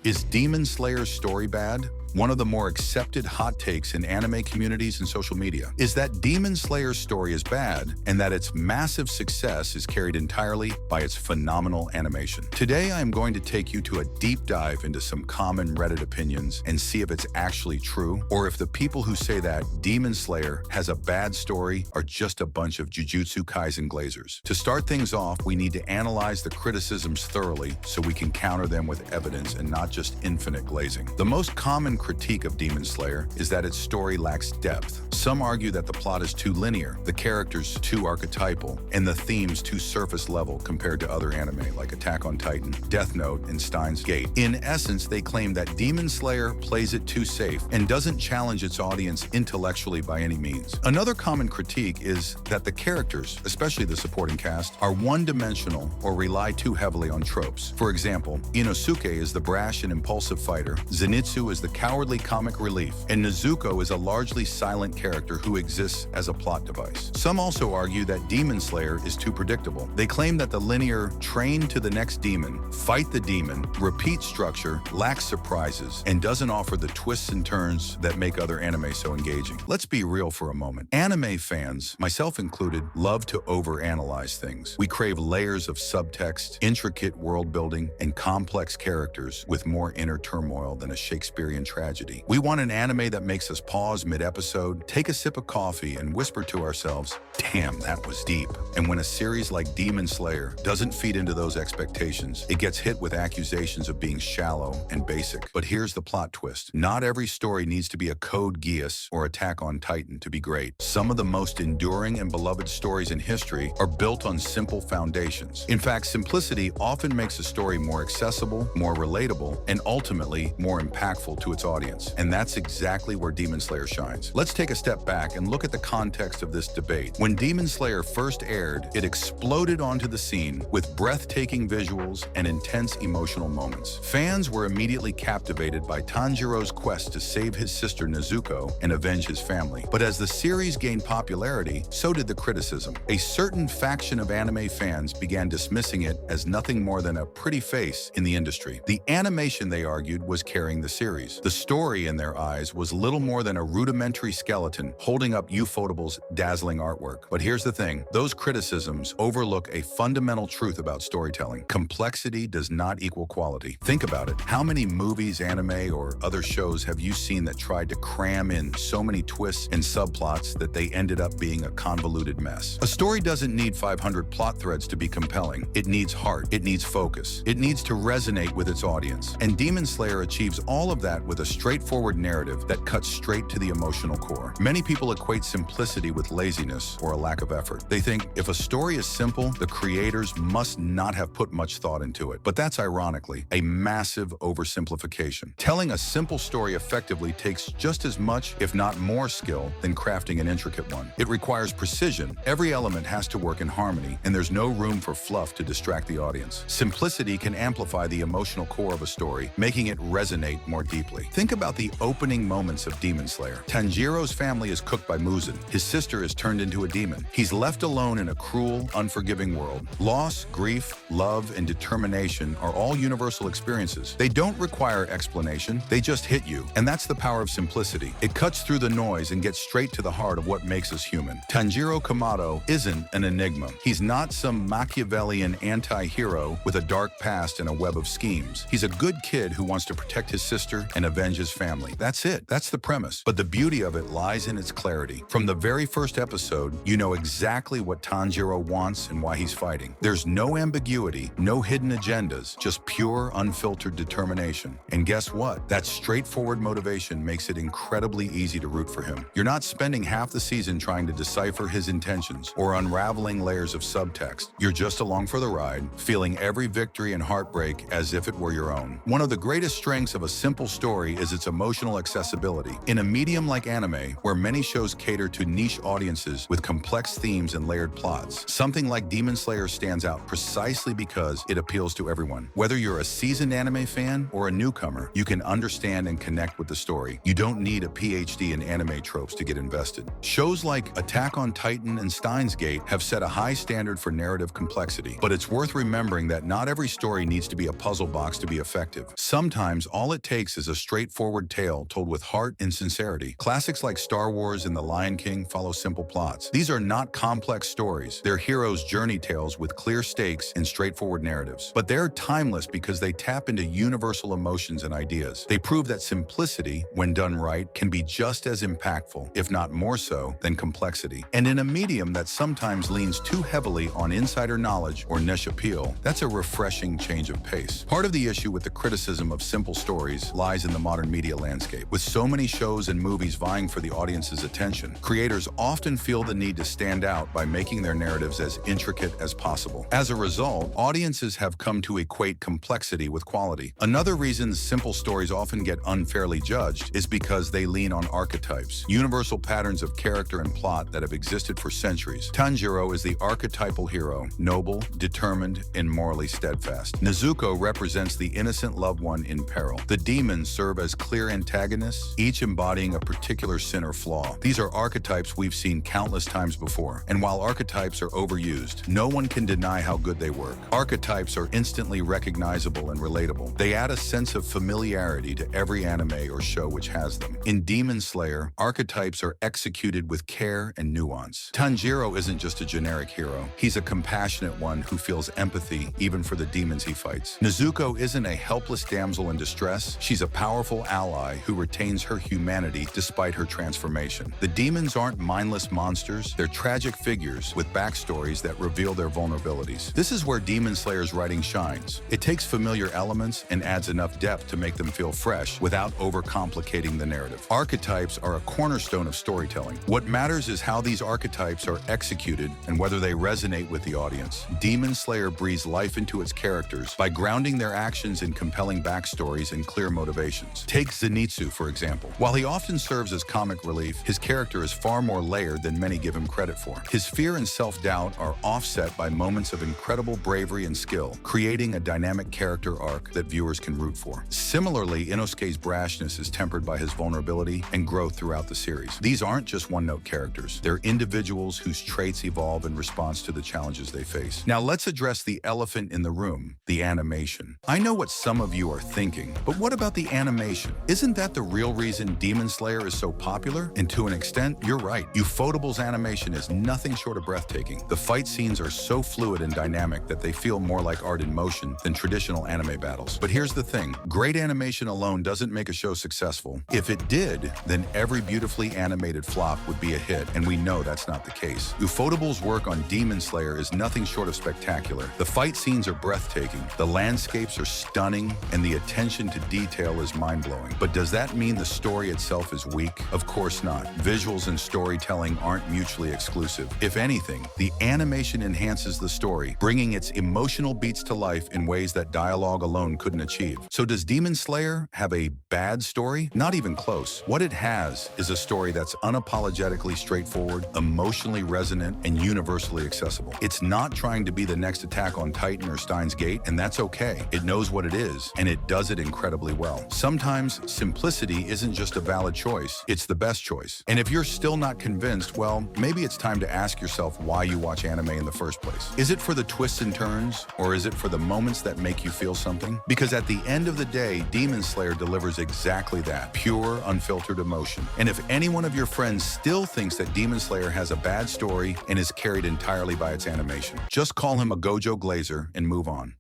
Is Demon Slayer's story bad? One of the more accepted hot takes in anime communities and social media is that Demon Slayer's story is bad and that its massive success is carried entirely by its phenomenal animation. Today, I am going to take you to a deep dive into some common Reddit opinions and see if it's actually true, or if the people who say that Demon Slayer has a bad story are just a bunch of Jujutsu Kaisen glazers. To start things off, we need to analyze the criticisms thoroughly so we can counter them with evidence and not just infinite glazing. The most common critique of Demon Slayer is that its story lacks depth. Some argue that the plot is too linear, the characters too archetypal, and the themes too surface level compared to other anime like Attack on Titan, Death Note, and Steins Gate. In essence, they claim that Demon Slayer plays it too safe and doesn't challenge its audience intellectually by any means. Another common critique is that the characters, especially the supporting cast, are one-dimensional or rely too heavily on tropes. For example, Inosuke is the brash and impulsive fighter, Zenitsu is the cowardly comic relief, and Nezuko is a largely silent character who exists as a plot device. Some also argue that Demon Slayer is too predictable. They claim that the linear train to the next demon, fight the demon, repeat structure lacks surprises and doesn't offer the twists and turns that make other anime so engaging. Let's be real for a moment. Anime fans, myself included, love to overanalyze things. We crave layers of subtext, intricate world building, and complex characters with more inner turmoil than a Shakespearean tragedy. We want an anime that makes us pause mid-episode, take a sip of coffee, and whisper to ourselves, "Damn, that was deep." And when a series like Demon Slayer doesn't feed into those expectations, it gets hit with accusations of being shallow and basic. But here's the plot twist. Not every story needs to be a Code Geass or Attack on Titan to be great. Some of the most enduring and beloved stories in history are built on simple foundations. In fact, simplicity often makes a story more accessible, more relatable, and ultimately more impactful to its audience. And that's exactly where Demon Slayer shines. Let's take a step back and look at the context of this debate. When Demon Slayer first aired, it exploded onto the scene with breathtaking visuals and intense emotional moments. Fans were immediately captivated by Tanjiro's quest to save his sister Nezuko and avenge his family. But as the series gained popularity, so did the criticism. A certain faction of anime fans began dismissing it as nothing more than a pretty face in the industry. The animation, they argued, was carrying the series. The story, in their eyes, was little more than a rudimentary skeleton holding up Ufotable's dazzling artwork. But here's the thing, those criticisms overlook a fundamental truth about storytelling. Complexity does not equal quality. Think about it. How many movies, anime, or other shows have you seen that tried to cram in so many twists and subplots that they ended up being a convoluted mess? A story doesn't need 500 plot threads to be compelling. It needs heart. It needs focus. It needs to resonate with its audience. And Demon Slayer achieves all of that with a straightforward narrative that cuts straight to the emotional core. Many people equate simplicity with laziness or a lack of effort. They think if a story is simple, the creators must not have put much thought into it. But that's ironically a massive oversimplification. Telling a simple story effectively takes just as much, if not more, skill than crafting an intricate one. It requires precision. Every element has to work in harmony, and there's no room for fluff to distract the audience. Simplicity can amplify the emotional core of a story, making it resonate more deeply. Think about the opening moments of Demon Slayer. Tanjiro's family is cooked by Muzan. His sister is turned into a demon. He's left alone in a cruel, unforgiving world. Loss, grief, love, and determination are all universal experiences. They don't require explanation, they just hit you. And that's the power of simplicity. It cuts through the noise and gets straight to the heart of what makes us human. Tanjiro Kamado isn't an enigma. He's not some Machiavellian anti-hero with a dark past and a web of schemes. He's a good kid who wants to protect his sister and avenge his family. That's it. That's the premise. But the beauty of it lies in its clarity. From the very first episode, you know exactly what Tanjiro wants and why he's fighting. There's no ambiguity, no hidden agendas, just pure, unfiltered determination. And guess what? That straightforward motivation makes it incredibly easy to root for him. You're not spending half the season trying to decipher his intentions or unraveling layers of subtext. You're just along for the ride, feeling every victory and heartbreak as if it were your own. One of the greatest strengths of a simple story story is its emotional accessibility. In a medium like anime, where many shows cater to niche audiences with complex themes and layered plots, something like Demon Slayer stands out precisely because it appeals to everyone. Whether you're a seasoned anime fan or a newcomer, you can understand and connect with the story. You don't need a PhD in anime tropes to get invested. Shows like Attack on Titan and Steins Gate have set a high standard for narrative complexity, but it's worth remembering that not every story needs to be a puzzle box to be effective. Sometimes all it takes is a straightforward tale told with heart and sincerity. Classics like Star Wars and The Lion King follow simple plots. These are not complex stories. They're heroes' journey tales with clear stakes and straightforward narratives. But they're timeless because they tap into universal emotions and ideas. They prove that simplicity, when done right, can be just as impactful, if not more so, than complexity. And in a medium that sometimes leans too heavily on insider knowledge or niche appeal, that's a refreshing change of pace. Part of the issue with the criticism of simple stories lies in the modern media landscape. With so many shows and movies vying for the audience's attention, creators often feel the need to stand out by making their narratives as intricate as possible. As a result, audiences have come to equate complexity with quality. Another reason simple stories often get unfairly judged is because they lean on archetypes, universal patterns of character and plot that have existed for centuries. Tanjiro is the archetypal hero, noble, determined, and morally steadfast. Nezuko represents the innocent loved one in peril. The demons serve as clear antagonists, each embodying a particular sin or flaw. These are archetypes we've seen countless times before, and while archetypes are overused, no one can deny how good they work. Archetypes are instantly recognizable and relatable. They add a sense of familiarity to every anime or show which has them. In Demon Slayer, archetypes are executed with care and nuance. Tanjiro isn't just a generic hero. He's a compassionate one who feels empathy even for the demons he fights. Nezuko isn't a helpless damsel in distress. She's a powerful ally who retains her humanity despite her transformation. The demons aren't mindless monsters. They're tragic figures with backstories that reveal their vulnerabilities. This is where Demon Slayer's writing shines. It takes familiar elements and adds enough depth to make them feel fresh without overcomplicating the narrative. Archetypes are a cornerstone of storytelling. What matters is how these archetypes are executed and whether they resonate with the audience. Demon Slayer breathes life into its characters by grounding their actions in compelling backstories and clear motivations. Take Zenitsu, for example. While he often serves as comic relief, his character is far more layered than many give him credit for. His fear and self-doubt are offset by moments of incredible bravery and skill, creating a dynamic character arc that viewers can root for. Similarly, Inosuke's brashness is tempered by his vulnerability and growth throughout the series. These aren't just one-note characters. They're individuals whose traits evolve in response to the challenges they face. Now let's address the elephant in the room, the animation. I know what some of you are thinking, but what about the animation? Isn't that the real reason Demon Slayer is so popular? And to an extent, you're right. Ufotable's animation is nothing short of breathtaking. The fight scenes are so fluid and dynamic that they feel more like art in motion than traditional anime battles. But here's the thing, great animation alone doesn't make a show successful. If it did, then every beautifully animated flop would be a hit, and we know that's not the case. Ufotable's work on Demon Slayer is nothing short of spectacular. The fight scenes are breathtaking, the landscapes are stunning, and the attention to detail is mind-blowing. But does that mean the story itself is weak? Of course not. Visuals and storytelling aren't mutually exclusive. If anything, the animation enhances the story, bringing its emotional beats to life in ways that dialogue alone couldn't achieve. So does Demon Slayer have a bad story? Not even close. What it has is a story that's unapologetically straightforward, emotionally resonant, and universally accessible. It's not trying to be the next Attack on Titan or Steins Gate, and that's okay. It knows what it is, and it does it incredibly well. Sometimes simplicity isn't just a valid choice, it's the best choice. And if you're still not convinced, well, maybe it's time to ask yourself why you watch anime in the first place. Is it for the twists and turns, or is it for the moments that make you feel something? Because at the end of the day, Demon Slayer delivers exactly that, pure, unfiltered emotion. And if any one of your friends still thinks that Demon Slayer has a bad story and is carried entirely by its animation, just call him a Gojo Glazer and move on.